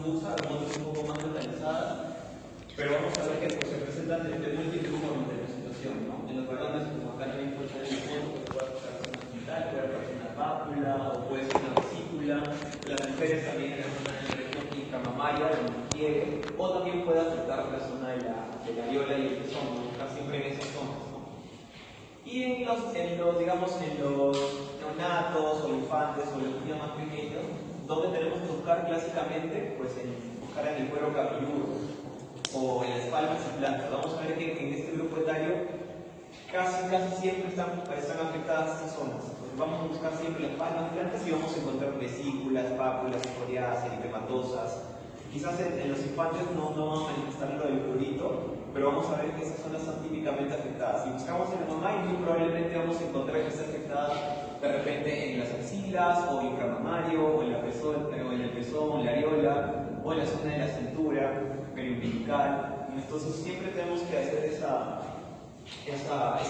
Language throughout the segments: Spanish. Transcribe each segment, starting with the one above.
difusa, con otras un poco más localizadas, pero vamos a ver que pues, se presentan de múltiples formas de presentación, ¿no? En los varones, como acá también puede ser el fondo, pues puede aparecer una genital, puede aparecer una pápula, o puede ser una vesícula. Las mujeres también en la zona de la región intramamaria, del pliegue, o también puede afectar la zona de la areola y el pezón, ¿no? Buscar siempre en esas zonas, ¿no? Y en los neonatos o infantes o los niños más pequeños, donde tenemos que buscar clásicamente, pues buscar en el cuero cabelludo o en las palmas y plantas. Vamos a ver que en este grupo etario casi siempre están afectadas estas zonas. Entonces vamos a buscar siempre las palmas y plantas y vamos a encontrar vesículas, pápulas, escoriadas, eritematosas. Quizás en los infantes no vamos a manifestar lo del prurito, pero vamos a ver que esas zonas son típicamente afectadas. Si buscamos en la mamá, muy probablemente vamos a encontrar que está afectada de repente en las axilas, o inframamario, o en el pezón, en la areola, o en la zona de la cintura, periumbilical. Entonces siempre tenemos que hacer ese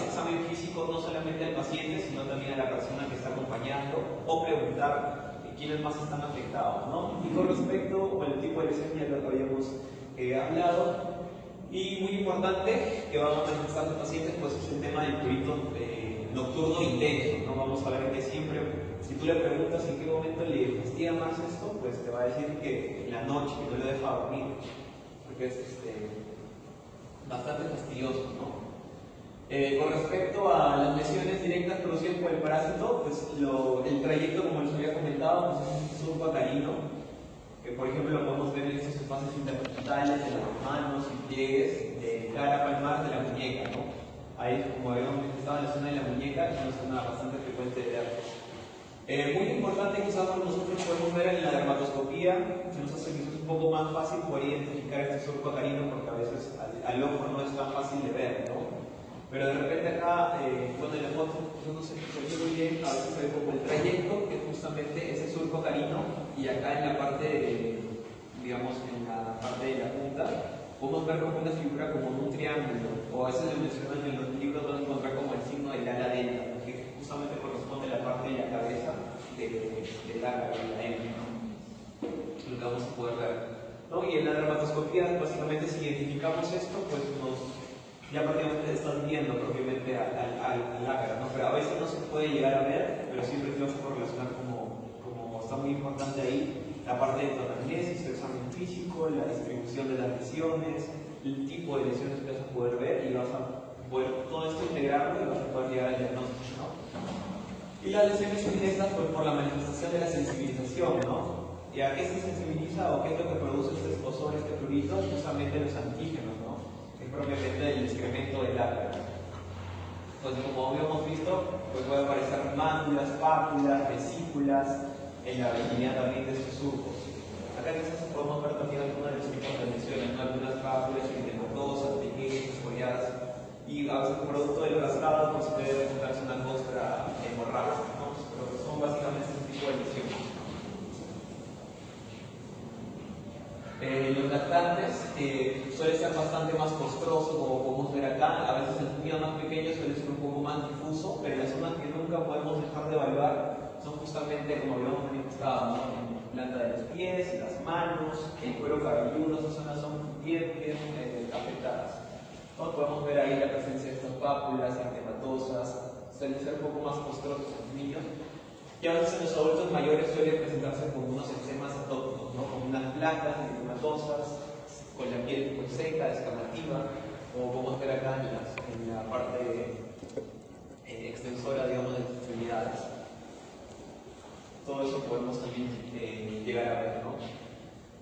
examen físico no solamente al paciente, sino también a la persona que está acompañando, o preguntar quiénes más están afectados, ¿no? Y con respecto al tipo de lesión ya lo habíamos hablado. Y muy importante que van a manifestar los pacientes, pues es el tema del prurito nocturno intenso, ¿no? Vamos a ver que siempre, si tú le preguntas en qué momento le fastidia más esto, pues te va a decir que en la noche, que no le deja dormir, porque es bastante fastidioso, ¿no? Con respecto a las lesiones directas producidas por el parásito, pues el trayecto, como les había comentado, pues es un surco acarino, que por ejemplo lo podemos ver en estos espacios intercostales de las manos y pliegues de cara palmar de la muñeca, ¿no? Ahí, como habíamos manifestado en la zona de la muñeca, es una zona bastante frecuente de ver. Muy importante, quizás nosotros podemos ver en la dermatoscopía, se nos hace quizás un poco más fácil poder identificar este surco acarino, porque a veces al ojo no es tan fácil de ver, ¿no? Pero de repente acá, bueno, en la foto no se ve muy bien, a veces se ve como el trayecto, que es justamente ese surco acarino, y acá en la parte, digamos, en la parte de la punta, podemos ver como una figura como un triángulo, o a veces le mencionan en los libros, van a encontrar como el signo del ala delta, que justamente corresponde a la parte de la cabeza del ala, de la M, ¿no? Lo que vamos a poder ver, ¿no? Y en la dermatoscopía, básicamente, si identificamos esto, pues ya prácticamente estás viendo propiamente al ácara, ¿no? Pero a veces no se puede llegar a ver, pero siempre te vas a correlacionar como está muy importante ahí, la parte de anamnesis, el examen físico, la distribución de las lesiones, el tipo de lesiones que vas a poder ver, y vas a poder todo esto integrarlo y vas a poder llegar al diagnóstico, ¿no? Y las lesiones indirectas, pues por la manifestación de la sensibilización, ¿no? ¿Y a qué se sensibiliza o qué es lo que produce este escozor, este prurito? Justamente los antígenos, ¿no? Propiamente del excremento del ácara. Entonces, como habíamos visto, pues puede aparecer mándulas, pápulas, vesículas, en la vejiga también de estos surcos. Acá quizás podemos ver también algunas de los tipos de lesiones, ¿no? Algunas pápulas, eritematosas, pequeñas, escoriadas, y a veces producto del rascado pues puede presentarse una costra hemorrágica, ¿no? Pero son básicamente este tipo de lesiones. Los lactantes suele ser bastante más costroso, como podemos ver acá. A veces en niños más pequeños suele ser un poco más difuso, pero las zonas que nunca podemos dejar de evaluar son justamente, como habíamos manifestado, ¿no? En la planta de los pies, las manos, el cuero cabelludo. Esas zonas son bien afectadas, ¿no? Podemos ver ahí la presencia de estas pápulas eritematosas, suelen ser un poco más costrosos en los niños. Y a veces en los adultos mayores suele presentarse como unos eczemas atópicos, ¿no? Como unas placas eritematosas, con la piel muy seca, descamativa, como podemos ver acá en la parte extensora, digamos, de las extremidades. Todo eso podemos también llegar a ver, ¿no?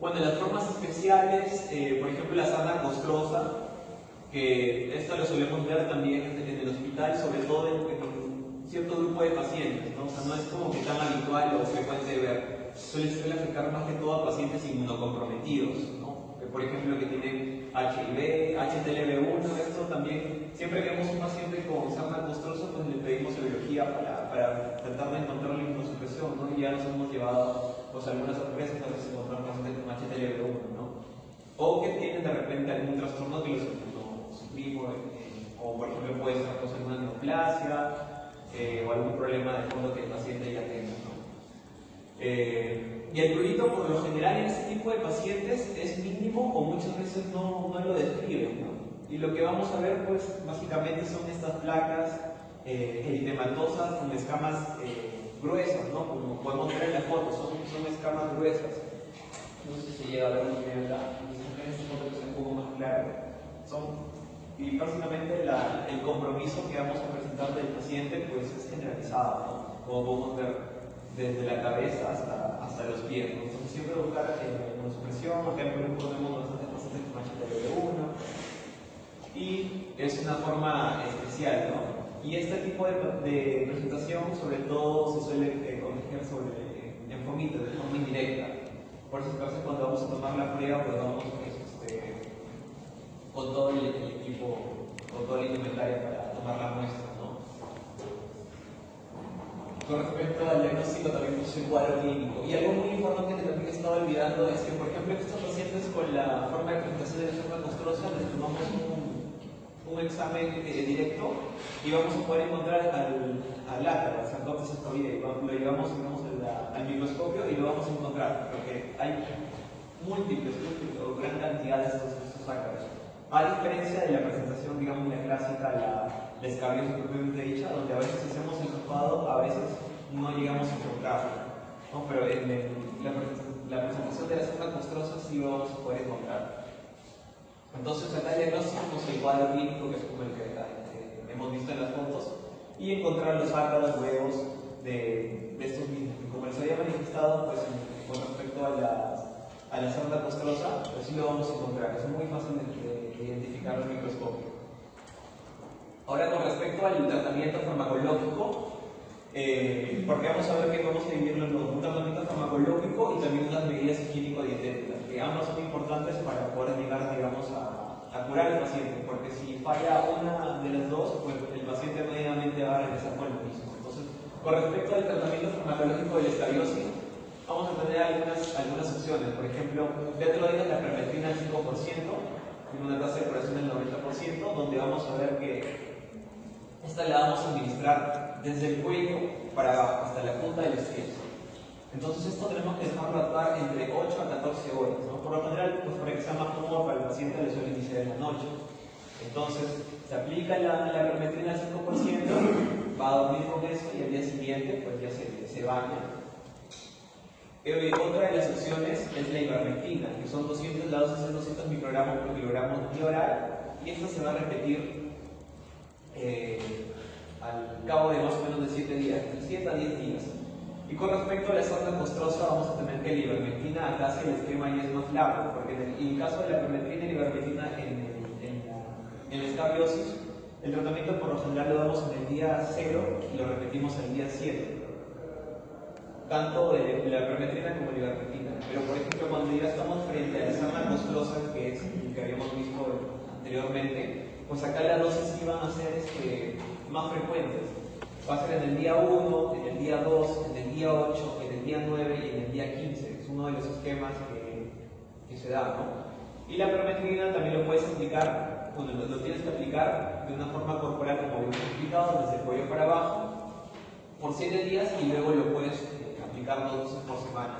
Bueno, las formas especiales, por ejemplo, la sarna costrosa, que esto lo solemos ver también en el hospital, sobre todo en cierto grupo de pacientes, ¿no? O sea, no es como que tan habitual o frecuente ver. Suele afectar más que todo a pacientes inmunocomprometidos, ¿no? Que, por ejemplo, que tienen HIV, HTLV1, esto también, siempre que vemos un paciente con sarna costrosa, pues le pedimos serología para tratar de encontrar la inmunosupresión, ¿no? Y ya nos hemos llevado pues algunas sorpresas a veces encontrar pacientes con HTLV1, ¿no? O que tienen de repente algún trastorno que los suprimos, o por ejemplo puede ser pues, alguna neoplasia, o algún problema de fondo que el paciente ya tenga, ¿no? Y el prurito, por lo general, en este tipo tipo de pacientes es mínimo o muchas veces no lo describen, ¿no? Y lo que vamos a ver, pues, básicamente son estas placas eritematosas con escamas gruesas, ¿no? Como podemos ver en la foto, son escamas gruesas. No sé si se llega a ver muy bien acá, en esta foto que es un poco más claro. Y básicamente el compromiso que vamos a presentar del paciente, pues, es generalizado, ¿no? Como podemos ver desde la cabeza hasta los pies, ¿no? Entonces siempre buscar inmunosupresión, acá en Perú ponemos bastantes pacientes con HTLV1 y es una forma especial, ¿no? Y este tipo de presentación sobre todo se suele corregir en forma indirecta. Por eso a veces cuando vamos a tomar la prueba, pues vamos con todo el equipo, con todo el indumentario para tomar la muestra, ¿no? Con respecto al diagnóstico también puse el cuadro clínico. Y algo muy importante que también estaba olvidando es que, por ejemplo, en estos pacientes con la forma de presentación de la forma costrosa les tomamos un examen directo y vamos a poder encontrar al ácaro, al Sarcoptes ascoideae, lo llevamos al microscopio y lo vamos a encontrar, porque hay múltiples o gran cantidad de estos ácaros. A diferencia de la presentación, digamos, la clásica, la escabiosis propiamente dicha, donde a veces hacemos el hisopado, a veces no llegamos a encontrarlo, ¿no? Pero en la presentación de la zona costrosa sí lo vamos a poder encontrar. Entonces acá el diagnóstico es el cuadro clínico, que es como el que hemos visto en las fotos, y encontrar los ácaros huevos de estos mismos. Como les había manifestado, pues con respecto a la sonda costrosa, pues sí lo vamos a encontrar. Es muy fácil de identificar el microscopio. Ahora, con respecto al tratamiento farmacológico, porque vamos a ver que vamos a dividirlo en dos, un tratamiento farmacológico y también unas medidas higiénico-dietéticas, que ambas son importantes para poder llegar, digamos, a curar al paciente, porque si falla una de las dos, pues el paciente inmediatamente va a regresar con lo mismo. Entonces, con respecto al tratamiento farmacológico de la escabiosis, vamos a tener algunas opciones. Por ejemplo, dentro de ellas la permetrina al 5%, en una tasa de curación del 90%, donde vamos a ver que esta la vamos a administrar desde el cuello para abajo, hasta la punta de los pies. Entonces esto tenemos que dejarlo actuar entre 8 a 14 horas, ¿no? Por lo general, pues para que sea más cómodo para el paciente, le suele iniciar en la noche. Entonces, se aplica la permetrina al 5%, va a dormir con eso y al día siguiente pues ya se baña. Otra de las opciones es la ivermectina, que son 200, la dosis es 200 microgramos por kilogramo vía oral, y esta se va a repetir al cabo de más o menos de 7 días, entre 7 a 10 días. Y con respecto a la sonda costrosa, vamos a tener que la ivermectina acá si el esquema ya es más largo, porque en el caso de la permetrina y la ivermectina en la escabiosis, el tratamiento por lo general lo damos en el día 0 y lo repetimos el día 7. Tanto de la permetrina como la ivermectina. Pero por ejemplo, cuando ya estamos frente a la sonda costrosa, que es el que habíamos visto anteriormente, pues acá las dosis sí van a ser más frecuentes. Va a ser en el día 1, en el día 2, en el día 8, en el día 9 y en el día 15. Es uno de los esquemas que se da, ¿no? Y la permetrina también lo puedes aplicar, bueno, lo tienes que aplicar de una forma corporal, como habíamos explicado, desde el cuello para abajo, por 7 días y luego lo puedes aplicar 2 veces por semana.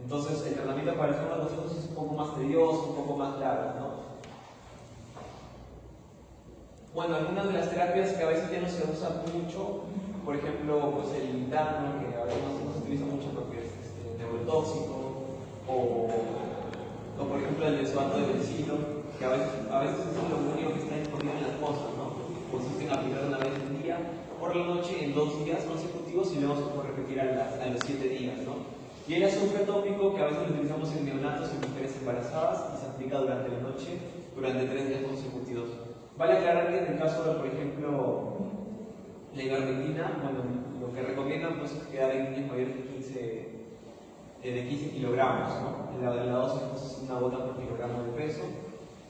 Entonces, el tratamiento para el sonda costrosa es un poco más tedioso, un poco más largo, ¿no? Bueno, algunas de las terapias que a veces ya no se usan mucho, por ejemplo, pues el lintano, que a veces no se utiliza mucho porque es neurotóxico, o por ejemplo el desuato de benzilo, que a veces es lo único que está disponible en las cosas, ¿no? Consiste en aplicar una vez al día, por la noche, en 2 días consecutivos y luego se puede repetir a los 7 días, ¿no? Y el azufre tópico, que a veces lo utilizamos en neonatos y mujeres embarazadas y se aplica durante la noche, durante 3 días consecutivos. Vale aclarar que en el caso de, por ejemplo, la ivermectina, bueno, lo que recomiendan pues, es quedar en niños mayores de 15 kilogramos, ¿no? La dosis pues, es una gota por kilogramo de peso,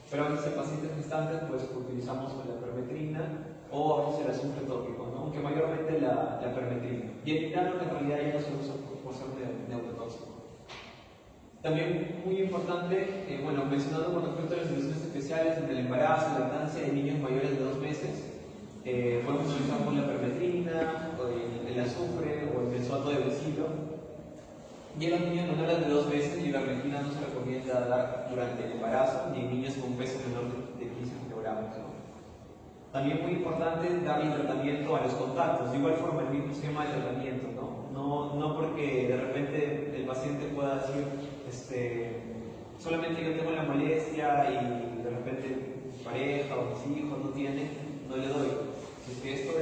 pero a veces en pacientes gestantes pues utilizamos la permetrina o a veces el azufre tópico, ¿no? Aunque mayormente la permetrina. Y el lintano en realidad ya no se usa por ser neurotóxico. También muy importante, bueno, mencionando con respecto a las situaciones especiales en el embarazo, lactancia de niños mayores de 2 meses, podemos utilizar con la permetrina, o el azufre o el benzoato de benzilo. Y en los niños menores de 2 meses, y la ivermectina no se recomienda dar durante el embarazo ni en niños con peso menor de 15 kilogramos, ¿no? También muy importante darle tratamiento a los contactos, de igual forma el mismo esquema de tratamiento, no porque de repente el paciente pueda decir, solamente yo tengo la molestia y de repente mi pareja o mis hijos no tienen, no le doy. Si es que esto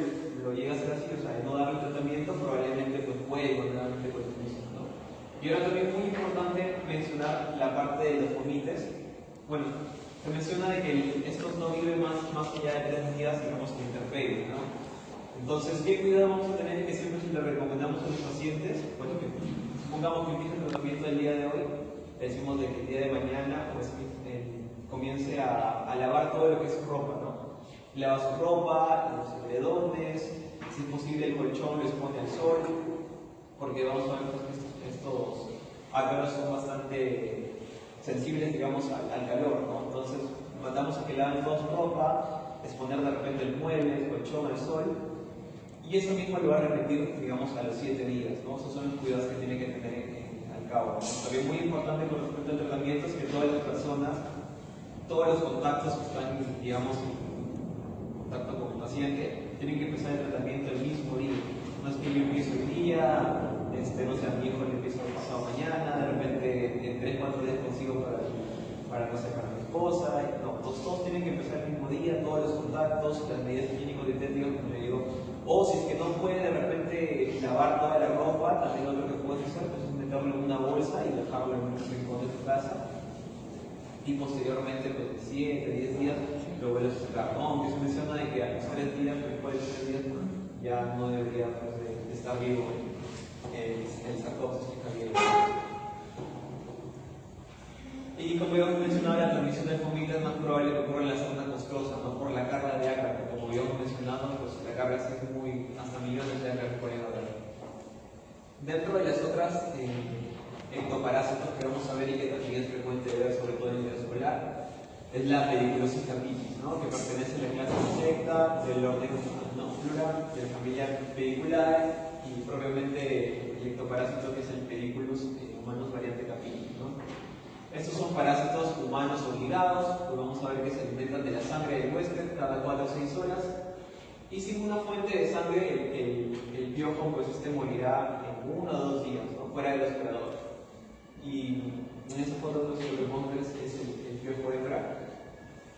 lo llega a ser así, o sea, de no darle tratamiento, probablemente pues puede nuevamente con el mismo, ¿no? Y ahora también muy importante mencionar la parte de los vomites. Bueno, se menciona de que estos no viven más allá de 3 días, digamos, en intemperie, ¿no? Entonces, ¿qué cuidado vamos a tener? Que siempre le recomendamos a los pacientes, bueno, que supongamos que empiece el tratamiento el día de hoy, decimos de que el día de mañana pues comience a lavar todo lo que es su ropa, ¿no? Lava su ropa, los edredones, si es posible el colchón lo expone al sol, porque vamos a ver que estos ácaros son bastante sensibles, digamos, al calor, ¿no? Entonces, mandamos a que laven toda su ropa, exponer de repente el mueble, el colchón al sol, y eso mismo lo va a repetir, digamos, a los 7 días, ¿no? Esos son los cuidados que tiene que tener al cabo, ¿no? También muy importante con respecto al tratamiento es que todas las personas, todos los contactos que están, digamos, en contacto con el paciente, tienen que empezar el tratamiento el mismo día. No es que yo empiezo el día, no sé, a mi hijo le empiezo pasado mañana, de repente en 3-4 días consigo para no sé, para mi esposa. No, todos tienen que empezar el mismo día, todos los contactos, las medidas higiénico-dietéticas, como le digo. O si es que no puede de repente lavar toda la ropa, también otro que puedes hacer pues, es meterlo en una bolsa y dejarlo en un rincón de tu casa. Y posteriormente, pues de 7-10 días, lo vuelves a sacar. No, aunque se menciona de que a los 3 días, después de 3 días, ya no debería pues, de estar vivo el sarcófago, que está vivo. Y como ya hemos mencionado, la transmisión de fomita es más probable que ocurra en la zona costosa, no por la carga de ácaro, que como ya hemos mencionado, pues la carga es hasta millones de ácaros pueden haber. Dentro de las otras ectoparásitos que vamos a ver y que también es frecuente ver, sobre todo en el escolar, es la pediculosis capitis, ¿no? Que pertenece a la clase insecta, del orden Anophlora, de la familia Pediculae, y propiamente el ectoparásito que es el Pediculus humanus variante capitis, ¿no? Estos son parásitos humanos obligados, pues vamos a ver que se alimentan de la sangre del huésped cada 4 o 6 horas, y sin una fuente de sangre el piojo pues morirá en 1 o 2 días, ¿no? Fuera del hospedador. Y en esa foto lo que vemos es el piojo hembra.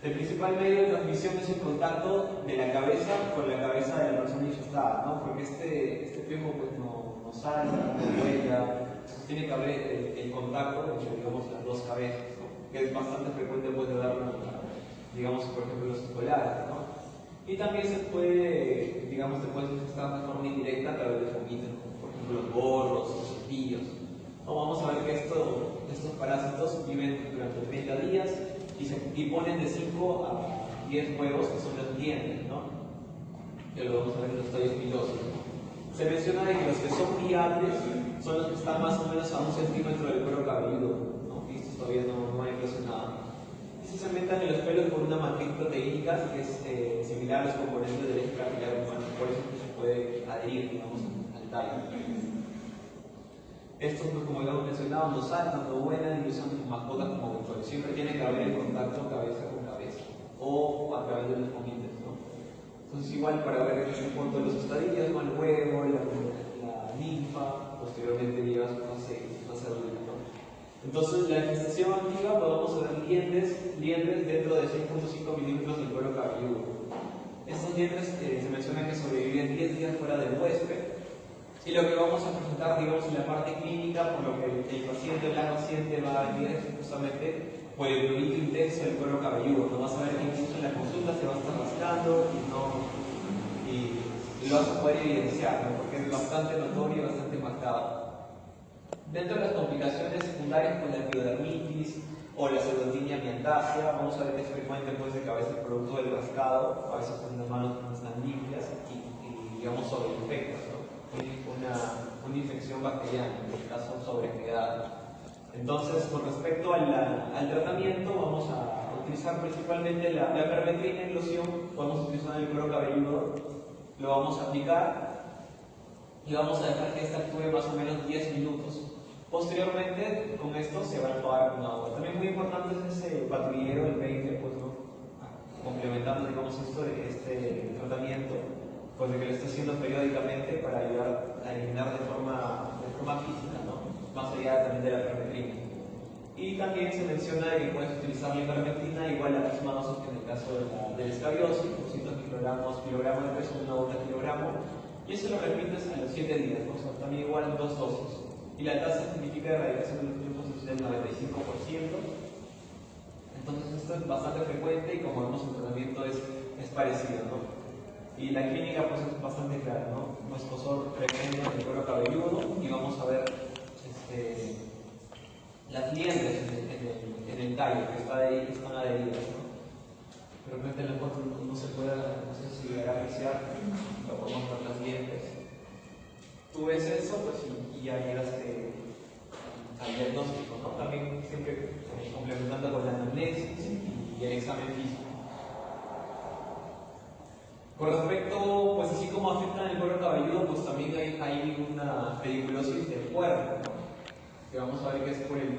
El principal medio de transmisión es el contacto de la cabeza con la cabeza de la persona infectada, ¿no? Porque este piojo pues no salta, no vuela, tiene que haber el contacto entre, digamos, las dos cabezas, ¿no? Que es bastante frecuente pues, de darlo, digamos, por ejemplo, los escolares, ¿no? Y también se puede, digamos, te puedes infectar de forma indirecta a través de fomitas, como por ejemplo los gorros, los cepillos. ¿No? Vamos a ver que estos parásitos viven durante 30 días y ponen de 5 a 10 huevos, que son los dientes, ¿no? Ya lo vamos a ver en los tallos pilosos. Se menciona de que los que son viables son los que están más o menos a 1 centímetro del cuero cabelludo, ¿no? Y estos todavía no hay erosionado. Y se cementan en los pelos por una matriz proteínica que es similar a los componentes del eje capilar humano, por eso se puede adherir, digamos, al tallo. Estos, pues, como ya hemos mencionado, no saltan, no vuelan y usan mascotas como vectores. Siempre tiene que haber el contacto cabeza con cabeza o a través de los fomites, ¿no? Entonces, igual para ver en este punto de los estadios, el huevo, la ninfa, posteriormente llega a su fase adulta, ¿no? Entonces, la infestación activa, pues vamos a ver liendres dentro de 6.5 milímetros del cuero cabelludo. Estos liendres se menciona que sobreviven 10 días fuera del huésped. Y lo que vamos a presentar, digamos, en la parte clínica, por lo que el paciente o la paciente va a venir es justamente por el prurito intenso del cuero cabelludo. No vas a ver que incluso en la consulta se va a estar rascando y lo vas a poder evidenciar, ¿no? Porque es bastante notorio y bastante marcado. Dentro de las complicaciones secundarias, pues la epidermitis o la pseudotinia miantácea, vamos a ver que es frecuente pues, de cabeza producto del rascado, a veces con las manos no están limpias y digamos sobreinfectas, ¿no? Una infección bacteriana, en este caso sobreagregada. Entonces, con respecto al tratamiento, vamos a utilizar principalmente la permetrina en loción, vamos a utilizar el cuero cabelludo, lo vamos a aplicar y vamos a dejar que esta actúe más o menos 10 minutos. Posteriormente, con esto se va a enjuagar con agua. También muy importante es ese patrullero, el peine, pues, ¿no? Complementando, digamos, esto de este tratamiento, pues de que lo está haciendo periódicamente para ayudar a eliminar de forma física, ¿no? Más allá también de la permetrina. Y también se menciona que puedes utilizar la ivermectina igual a la misma dosis que en el caso de la escabiosis, 200 kilogramos de peso, una gota kilogramo, y eso lo repites a los 7 días, ¿no? O sea, también igual 2 dosis. Y la tasa científica de erradicación de los piojos es del 95%. Entonces esto es bastante frecuente y como vemos el tratamiento es parecido, ¿no? Y la clínica pues es bastante clara, ¿no? Un escozor tremendo en el cuero cabelludo y vamos a ver las liendres en el tallo que está ahí, que están adheridas, ¿no? De repente en la foto no se puede, no sé si llegará a apreciar, pero podemos ver las liendres. Tú ves eso, pues y ya llegas al diagnóstico, ¿no? También siempre complementando con la anamnesis y el examen físico. Con respecto, pues así como afecta el cuero cabelludo, pues también hay una pediculosis del cuerpo, ¿no? Que vamos a ver que es por el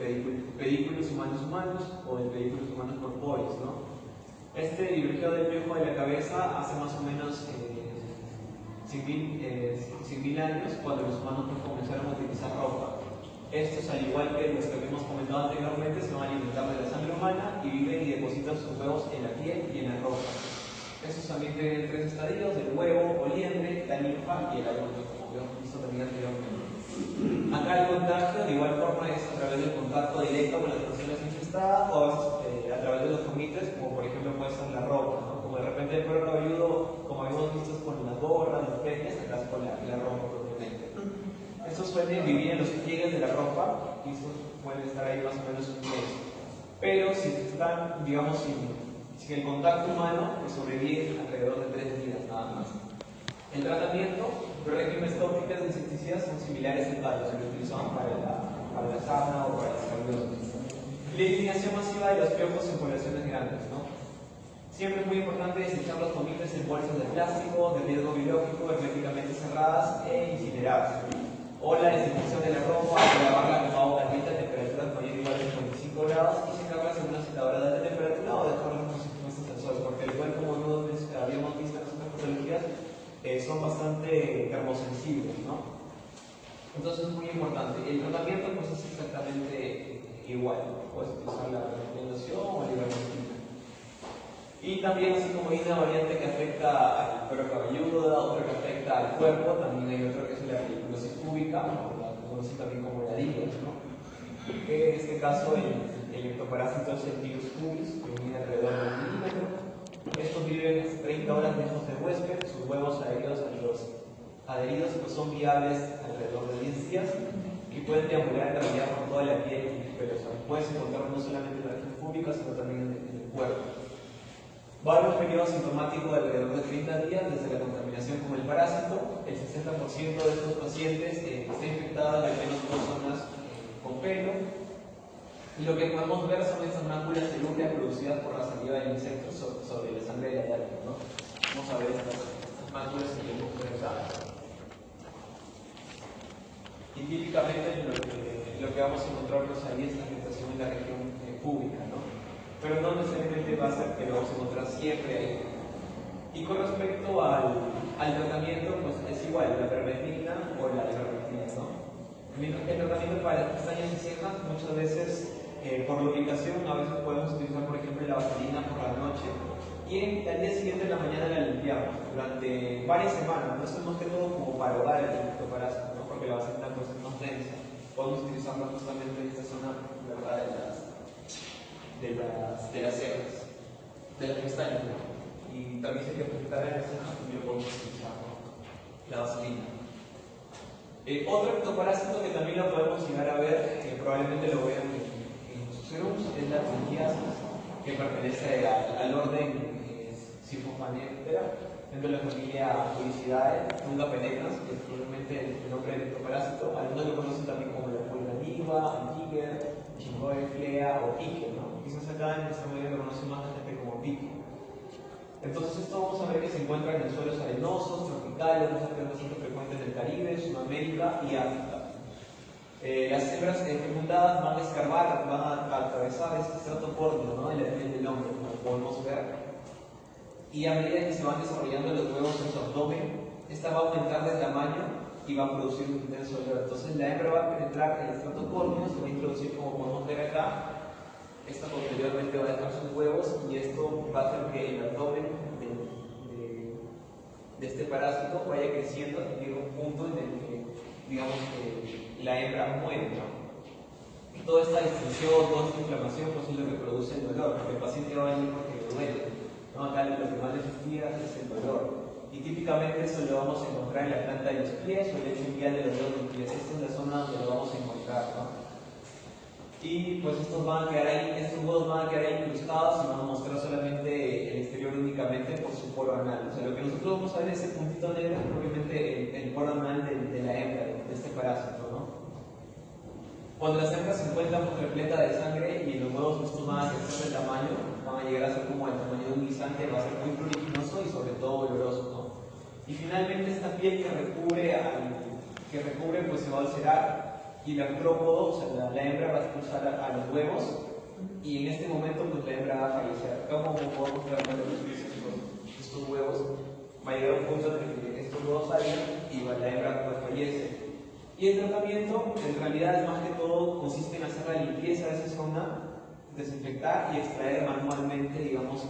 pedículos humanos o el pedículos humanos corpóreos, ¿no? Este divergio del piojo de la cabeza hace más o menos 100.000 años, cuando los humanos comenzaron a utilizar ropa. Estos, al igual que los que habíamos comentado anteriormente, se van a alimentar de la sangre humana y viven y depositan sus huevos en la piel y en la ropa. Estos también tienen 3 estadios: el huevo o liendre, la linfa y el ayuno, como habíamos visto también anteriormente. Acá el contagio de igual forma es a través del contacto directo con las personas infestadas o a veces a través de los comités, como por ejemplo puede ser la ropa, ¿no? Como de repente el cuero cabelludo, como habíamos visto, es con las gorras, los peines, acá es con la ropa propiamente. Estos suelen vivir en los pliegues de la ropa y estos pueden estar ahí más o menos un mes. Pero si están, digamos, sin el contacto humano, pues sobreviven alrededor de 3 días nada más. El tratamiento, los regímenes tópicos de insecticidas son similares a los que utilizaban para la sarna o para la escabiosis. La eliminación masiva de los piojos en poblaciones grandes, ¿no? Siempre es muy importante desechar los comités en bolsas de plástico, de riesgo biológico, herméticamente cerradas e incineradas. O la desinfección de la ropa, lavarla con agua caliente a temperaturas mayor o igual a 55 grados y secarlas en una secadora de alta temperatura o dejarlas expuestas al sol, porque al igual como habíamos visto en otras patologías, son bastante termosensibles, ¿no? Entonces es muy importante. El tratamiento pues es exactamente igual, ¿no? Puedes utilizar la recomendación o la ivermectina. Y también, así como hay una variante que afecta al cuero cabelludo, otra que afecta al cuerpo, también hay otra que es la pediculosis púbica, o la que conocen también como la DIGOS, ¿no? Que en este caso el ectoparásito es el virus pubis, que mide alrededor de 1 milímetro. Estos viven 30 horas lejos del huésped, sus huevos adheridos pues son viables alrededor de 10 días y pueden deambular en realidad por toda la piel y pelo. O sea, puedes encontrar no solamente en la región pública, sino también en el cuerpo. Va a haber un periodo sintomático de alrededor de 30 días desde la contaminación con el parásito. El 60% de estos pacientes está infectado en al menos 2 zonas con pelo. Y lo que podemos ver son estas máculas cerúleas producidas por la saliva del insecto sobre la sangre de la llave, ¿no? Vamos a ver estas máculas que podemos ver acá. Y típicamente lo que vamos a encontrarnos ahí es la afectación en la región pública, ¿no? Pero no necesariamente va a ser que lo vamos a encontrar siempre ahí. Y con respecto al tratamiento, pues es igual, la permetrina o la ivermectina, ¿no? Mientras que el tratamiento para las pestañas y cejas, muchas veces por la ubicación, a veces podemos utilizar, por ejemplo, la vaselina por la noche y al día siguiente en la mañana la limpiamos durante varias semanas. No es más que todo como para ahogar el ectoparásito, ¿no? Porque la vaselina pues, es más densa. Podemos utilizarla justamente en esta zona, ¿verdad? De las cejas, de las pestañas, ¿no? Y también si hay que apretar en las cejas, también lo podemos utilizar, ¿no? La vaselina. Otro ectoparásito que también lo podemos llegar a ver, probablemente lo vean en sus serums, es la trichiasis, que pertenece al orden Siphofanera, dentro de la familia Puricidae, nunca penetras, que es probablemente el nombre del ectoparásito. Algunos lo conocen también como la pulga niva, el tiger, Chingoe, flea o pique, ¿no? Quizás acá en nuestra media lo conocen más la gente como pique. Entonces esto vamos a ver que se encuentra en suelos arenosos, tropicales, bastante frecuentes del Caribe, Sudamérica y África. Las hembras fecundadas van a escarbar, van a atravesar este estrato córneo, ¿no?, en la piel del hombre, como podemos ver. Y a medida que se van desarrollando los huevos en su abdomen, esta va a aumentar de tamaño y va a producir un intenso olor. Entonces la hembra va a penetrar en el estrato córneo, se va a introducir, como podemos ver acá. Esta posteriormente va a dejar sus huevos y esto va a hacer que el abdomen de este parásito vaya creciendo y llegue a un punto en el que, digamos, que la hembra muere, ¿no? Toda esta distensión, toda esta inflamación, pues es lo que produce el dolor, porque el paciente va a venir porque le duele, ¿no? Acá lo que más le fastidia es el dolor. Y típicamente eso lo vamos a encontrar en la planta de los pies o el lecho inguinal de los dedos de los pies. Esta es la zona donde lo vamos a encontrar, ¿no? Y pues estos van a quedar ahí, estos huevos van a quedar ahí incrustados y van a mostrar solamente el exterior únicamente por su poro anal. O sea, lo que nosotros vamos a ver en ese puntito negro es propiamente el poro anal de la hembra, de este parásito, ¿no? Cuando las hembras se encuentran pues, repletas de sangre y los huevos estos van a crecer de tamaño, van a llegar a ser como el tamaño de un guisante, va a ser muy pruriginoso y sobre todo oloroso, ¿no? Y finalmente esta piel que recubre pues se va a ulcerar y el artrópodo, o sea, la hembra va a expulsar a los huevos y en este momento pues la hembra va a fallecer. Como podemos ver estos huevos, va a llegar a un punto en el que estos huevos salgan y la hembra pues fallece. Y el tratamiento en realidad es más que todo consiste en hacer la limpieza de esa zona, desinfectar y extraer manualmente, digamos,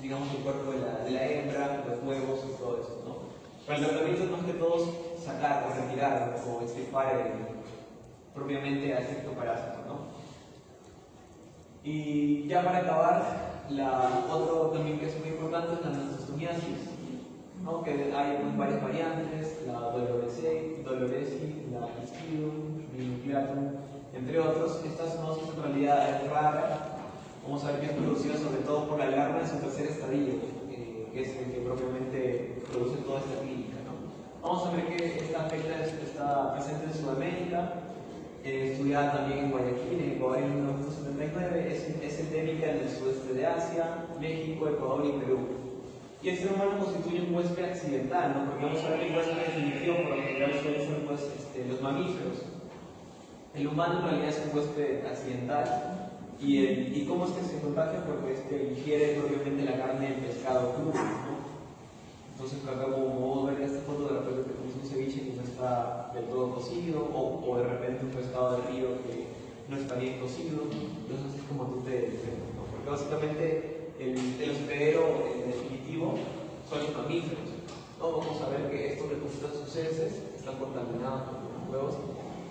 el cuerpo de la hembra, los huevos y todo eso, ¿no? Pero el tratamiento es más que todo sacar o retirar o extirpar propiamente al efecto parásito, ¿no? Y ya para acabar, otro también que es muy importante es la anastomomiasis, ¿no? Que hay pues, varias variantes, la doloresi, la ischidum, riniculum, entre otros. Esta zoonosis en realidad es rara. Vamos a ver que es producida sobre todo por la larva en su tercer estadio, que es el que propiamente produce toda esta clínica, ¿no? Vamos a ver que esta afecta está presente en Sudamérica, estudiada también en Guayaquil, en Ecuador en 1979, es endémica en el sudeste de Asia, México, Ecuador y Perú. Y el ser humano constituye un huésped accidental, ¿no? Porque vamos a ver que el huésped definitivo por lo general suelen ser pues, los mamíferos. El humano en realidad es un huésped accidental. ¿Y cómo es que se contagia? Porque ingiere propiamente la carne del pescado crudo, ¿no? Entonces acá como podemos ver en esta foto, de repente tenemos un ceviche que no está del todo cocido, o de repente un pescado de río que no está bien cocido. Entonces es como tú ¿no? Porque básicamente el hospedero definitivo son los mamíferos, ¿no? Vamos a ver que estos depositan sus heces, están contaminados por los huevos,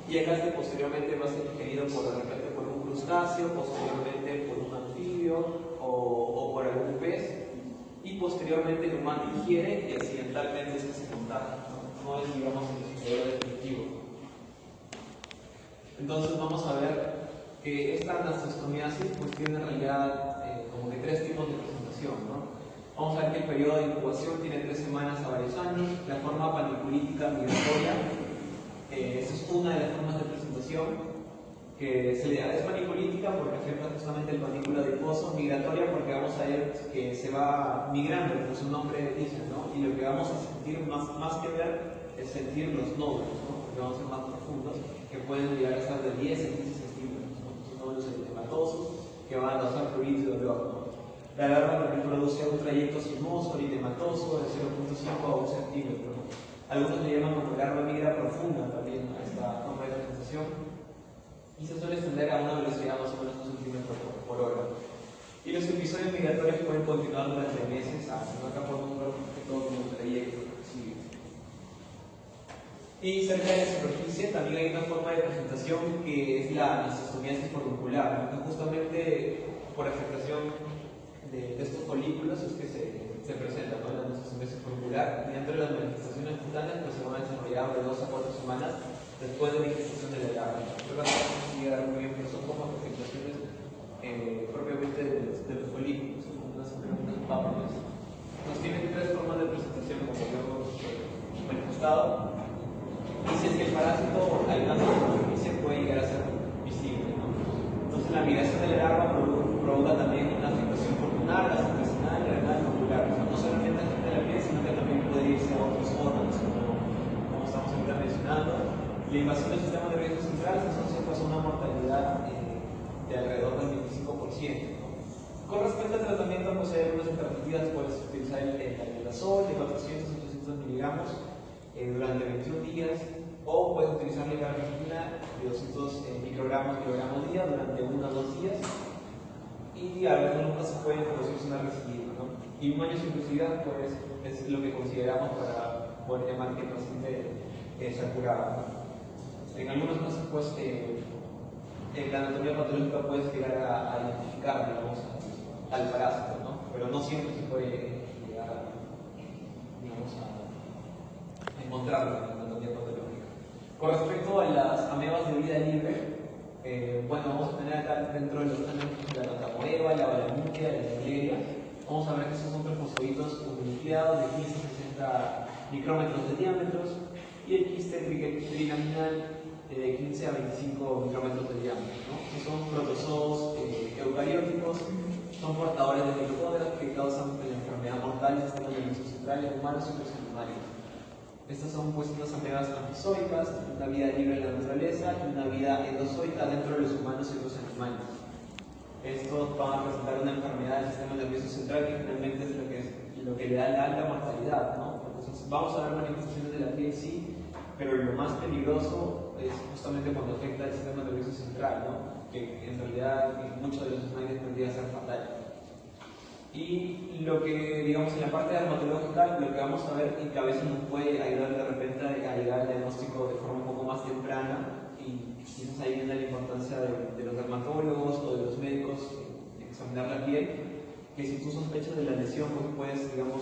y acá posteriormente va a ser ingerido de repente por un crustáceo, posteriormente por un anfibio o por algún pez, y posteriormente el humano ingiere y accidentalmente es que se contagia, no es, digamos, el hospedero definitivo. Entonces vamos a ver que esta anastomomiasis pues tiene en realidad como que tres tipos de presentación, ¿no? Vamos a ver que el periodo de incubación tiene 3 semanas a varios años, la forma paniculítica migratoria, esa es una de las formas de presentación, que es paniculítica porque afecta justamente el panículo adiposo, migratoria porque vamos a ver que se va migrando, como su nombre dice, ¿no? Y lo que vamos a sentir más que ver es sentir los nódulos, ¿no? Porque vamos a ser más profundos, que pueden llegar a ser de 10 a 15 centímetros, ¿no? Son nódulos eritematosos que van a causar prurito y dolor, ¿no? La larva también produce un trayecto sinuoso eritematoso de 0.5 a 1 centímetro, ¿no? Algunos le llaman como larva migra profunda también a esta forma de presentación, y se suele extender a una velocidad más o menos de 1 centímetro por hora. Y los episodios migratorios pueden continuar durante meses, años. Acá podemos ver todo como un trayecto que sigue. Y cerca de la superficie también hay una forma de presentación que es la anastomomiasis formicular, que justamente por afectación de estos folículos es que se presenta, ¿no? La anastomomiasis formicular. Y dentro de las manifestaciones cutáneas pues, se van a desarrollar de 2 a 4 semanas después de la ingestión de la larva. Pero vamos a llegar muy bien, pero son como afectaciones propiamente de los folículos, unas pápulas. Nos tienen 3 formas de presentación, como ya hemos manifestado. Y si es que el parásito alcanza la superficie, puede llegar a ser visible, ¿no? Entonces, la migración de la larva provoca también una afectación pulmonar, gastrointestinal, renal, ocular. O sea, no solamente afecta la piel, sino que también puede irse a otros órganos, como estamos ahorita mencionando. Y la invasión del sistema nervioso central se asocia pues, a una mortalidad de alrededor del 25%. ¿no? Con respecto al tratamiento, pues hay algunas alternativas, puedes utilizar el albendazol de 400-800 miligramos durante 21 días, o puedes utilizar la ivermectina de 200 microgramos día durante 1 o 2 días, y algunos casos pueden producirse una recidiva, ¿no? Y un año sin recidiva pues, es lo que consideramos para poder llamar que el paciente se ha curado. En algunos casos, pues, la anatomía patológica puede llegar a identificar, digamos, al parásito, ¿no? Pero no siempre se puede llegar a, digamos, a encontrarlo en la anatomía patológica. Con respecto a las amebas de vida libre, bueno, vamos a tener acá dentro de los ánimos la notamoeba, la balamutia, la Naegleria. Vamos a ver que esos son trofozoitos unifilados de 15 a 60 micrómetros de diámetros, y el quiste trigeminal de 15 a 25 micrómetros de diámetro, ¿no? Que son protozoos eucarióticos, son portadores de mitocondrias que causan la enfermedad mortal del sistema nervioso central en humanos y los animales. Estas son pues unas amebas amfizoicas, una vida libre en la naturaleza y una vida endozoica dentro de los humanos y los animales. Estos van a presentar una enfermedad del sistema nervioso central que finalmente es lo que le da la alta mortalidad, ¿no? Entonces vamos a ver manifestaciones de la piel, sí, pero lo más peligroso es justamente cuando afecta al sistema nervioso central, ¿no? Que en realidad en muchos de los escenarios podría ser fatal. Y lo que, digamos, en la parte dermatológica, lo que vamos a ver y que a veces nos puede ayudar de repente a llegar al diagnóstico de forma un poco más temprana, y quizás ahí viene la importancia de los dermatólogos o de los médicos en examinar la piel, que si tú sospechas de la lesión, pues puedes, digamos,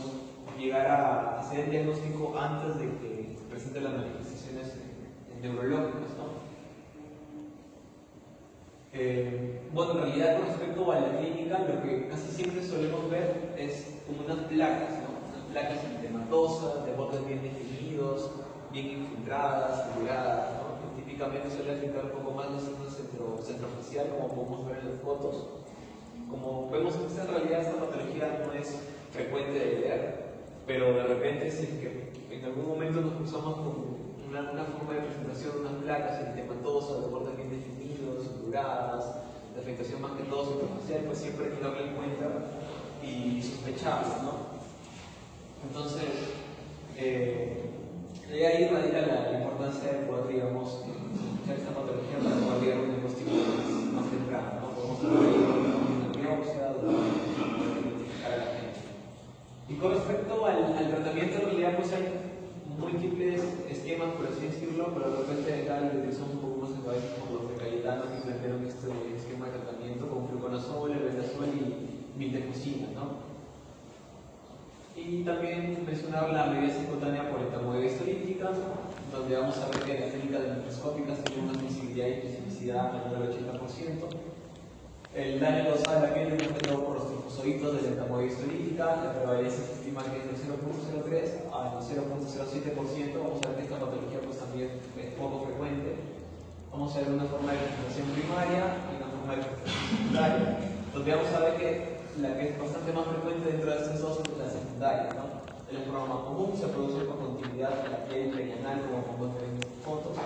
llegar a hacer el diagnóstico antes de que se presenten las manifestaciones neurológicas, ¿no? Bueno, en realidad con respecto a la clínica, lo que casi siempre solemos ver es como unas placas, ¿no? Unas placas entematosas, de bordes bien definidos, bien infiltradas, figuradas, ¿no? Que típicamente suele afectar un poco más la zona centrofacial, como podemos ver en las fotos. Como vemos, en realidad esta patología no es frecuente de ver, pero de repente si es que en algún momento nos cruzamos con una forma de presentación de unas placas entematosas, de bordes bien definidos, figuradas, de afectación más que todo superficial, pues siempre hay que darle en cuenta y sospecharlo, ¿no? Entonces, de ahí radica la importancia de poder, digamos, sospechar esta patología para poder llegar a un diagnóstico más temprano, ¿no? Podemos hacer ahí una biopsia, identificar a la gente. Y con respecto al tratamiento, en realidad, pues hay múltiples esquemas, por así decirlo, pero de repente acá lo utilizamos un poco más en cabeza por los de Cayetano, que plantearon este esquema de tratamiento con fluconazol, albendazol y miltefosina, ¿no? Y también mencionar la medida cutánea por entamoeba histolítica, donde vamos a ver que las técnicas microscópicas tienen una sensibilidad y especificidad menor al 80%. El daño causado a la piel es afectado por los trofozoitos de la entamoeba histolítica. La prevalencia se estima que es del 0.03 al 0.07%. Vamos a ver que esta patología pues, también es poco frecuente. Vamos a ver una forma de presentación primaria y una forma de presentación secundaria, donde vamos a ver que la que es bastante más frecuente dentro de estas dos es la secundaria, ¿no? Es la forma más común, se produce con continuidad en la piel perianal, como podemos ver en estas fotos,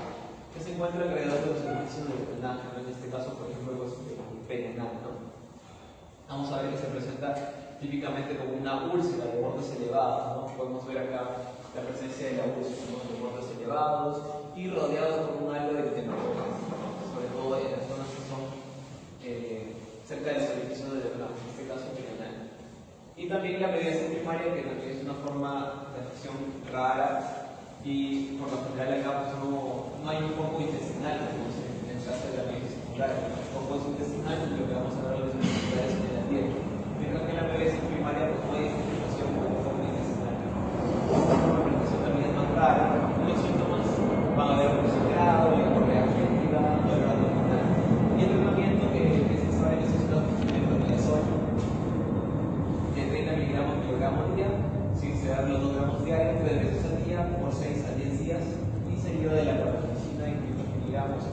que se encuentra alrededor de los orificios del drenaje, ¿no? En este caso, por ejemplo, pues, perianal, ¿no? Vamos a ver que se presenta típicamente como una úlcera de bordes elevados, ¿no? Podemos ver acá la presencia de la úlcera, ¿no? De bordes elevados y rodeados por un halo de hematoma, sobre todo en las zonas que son cerca del orificio del drenaje, en este caso perianal. Y también la mediación primaria, que es una forma de afección rara, y por lo general acá pues, no hay un foco intestinal, como en el caso de la mediación secundaria. El foco es intestinal y lo que vamos a ver es en la piel. Mientras que en la mediación primaria pues, no hay infiltración con el foco intestinal. La presentación también es más rara. Los síntomas van a haber un desangrado, lengua géntica, dolor abdominal. Y el tratamiento que se sabe necesita de metronidazol de 30 miligramos día, sin exceder los 2 gramos diarios, 3 veces al día, por 6 a 10 días, y seguido de la carbamazepina en 500 miligramos,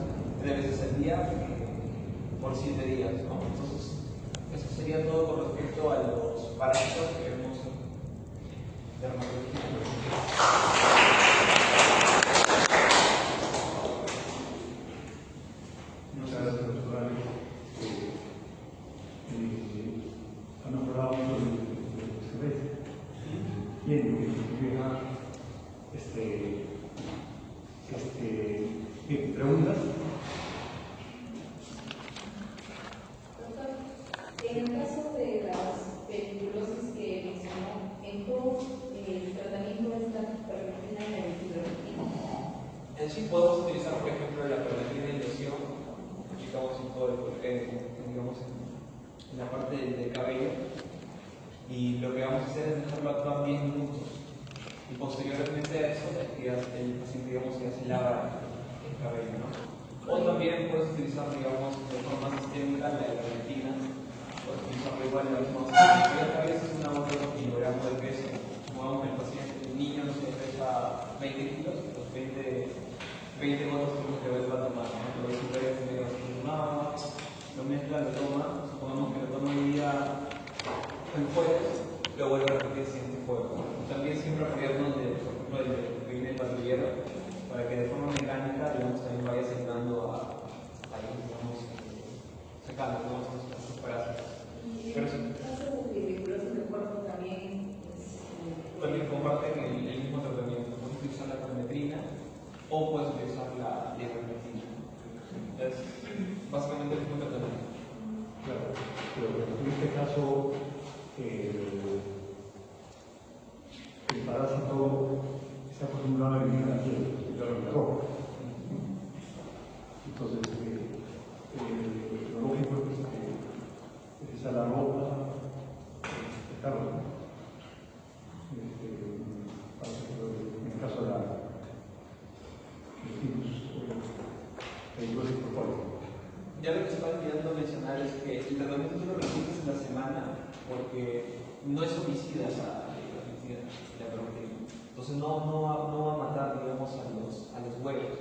3 veces al día, por 7 días, ¿no? Entonces, eso sería todo con respecto a los parásitos que vemos en dermatología. digamos, en la parte del cabello. Y lo que vamos a hacer es dejarlo actuar 10 minutos. Y posteriormente a eso, el paciente, digamos, ya se lava el cabello, ¿no? O también puedes utilizar, digamos, de forma sistémica la ivermectina. Puedes utilizarlo igual la misma forma. A veces una gota por kilogramo de peso. Supongamos que el paciente, el niño, no sé, pesa 20 kilos, pues 20 gotas por lo que va a tomar, ¿no? Lo supera medio agua, lo mezcla, lo toma. Supongamos que lo toma hoy día el jueves, lo vuelve a repetir el siguiente jueves. También siempre apoyarnos de, por ejemplo, del que viene el patrullero, para que de forma mecánica, digamos, también vaya sacando a digamos, sacando, ¿no? Estos parásitos. Pero sí, también comparten el mismo tratamiento. Puedes utilizar la permetrina o puedes utilizar la ivermectina. Es básicamente el mismo tratamiento. Claro, pero en este caso el parásito se acostumbrado a vivir en la piel, en la ropa. Entonces, lo lógico es que sea la ropa, dejarlo. En el caso de los virus, el propósito. Ya lo que estaba olvidando mencionar es que el tratamiento tú lo repites en la semana porque no es homicida la permetrina. Entonces no va a matar, digamos, a los huevos.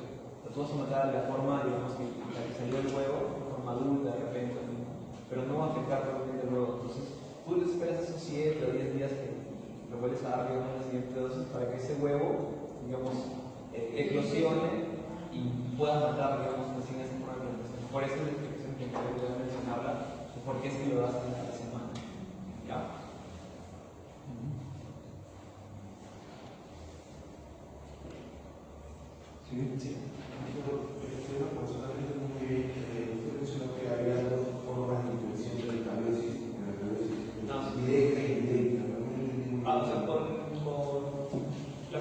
Tú vas a matar de la forma, digamos, que la que salió del huevo, de forma adulta, de repente, pero no va a afectar realmente el huevo. Entonces tú le esperas esos 7 o 10 días que lo vuelves a dar, digamos, la siguiente dosis para que ese huevo, digamos, eclosione y pueda matar, digamos, recién esa forma de alimentación. Por eso la explicación que voy a mencionarla, por qué es que lo das en la semana. ¿Ya? Sí. Sí. Yo personalmente usted mencionó que había dos formas de intervención del cabiosis, directa e indirecta. O sea, la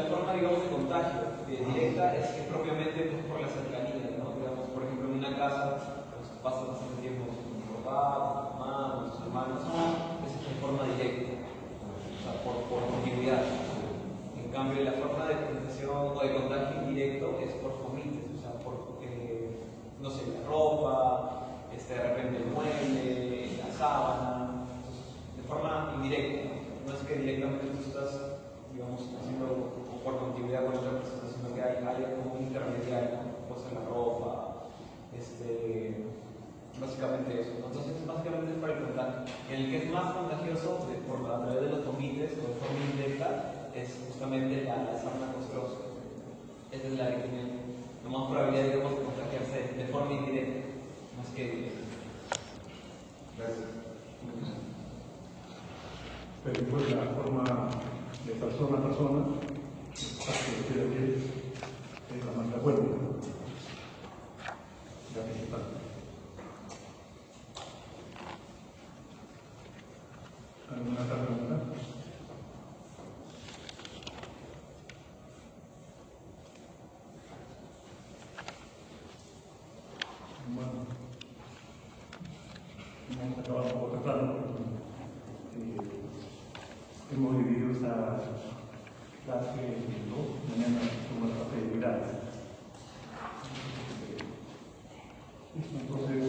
forma, digamos, de contagio directa es propiamente pues, por la cercanía, ¿no? Digamos, por ejemplo, en una casa, pues, pasas bastante tiempo con tu papá, con tu mamá, con tus hermanos, es de forma directa, o sea, por continuidad. En cambio, la forma de transmisión o de contagio indirecto es por fomites, o sea, por, no sé, la ropa, de repente el mueble, la sábana, entonces, de forma indirecta, no es que directamente tú estás, digamos, haciendo por continuidad con otra persona, sino que hay como un intermediario, puede ser la ropa, básicamente eso, ¿no? Entonces, básicamente es para el contagio. El que es más contagioso a través de los fomites o de forma indirecta es justamente la sarna costrosa. Esa es la que tiene más probabilidad, digamos, de contagiarse de forma indirecta, más que directa. Gracias. Pero igual la forma de persona a persona, que creo que es la más frecuente, la principal. ¿Alguna otra pregunta? Bueno, hemos acabado un poco temprano. Hemos dividido esta clase en dos. Mañana somos la parte de grado. Entonces,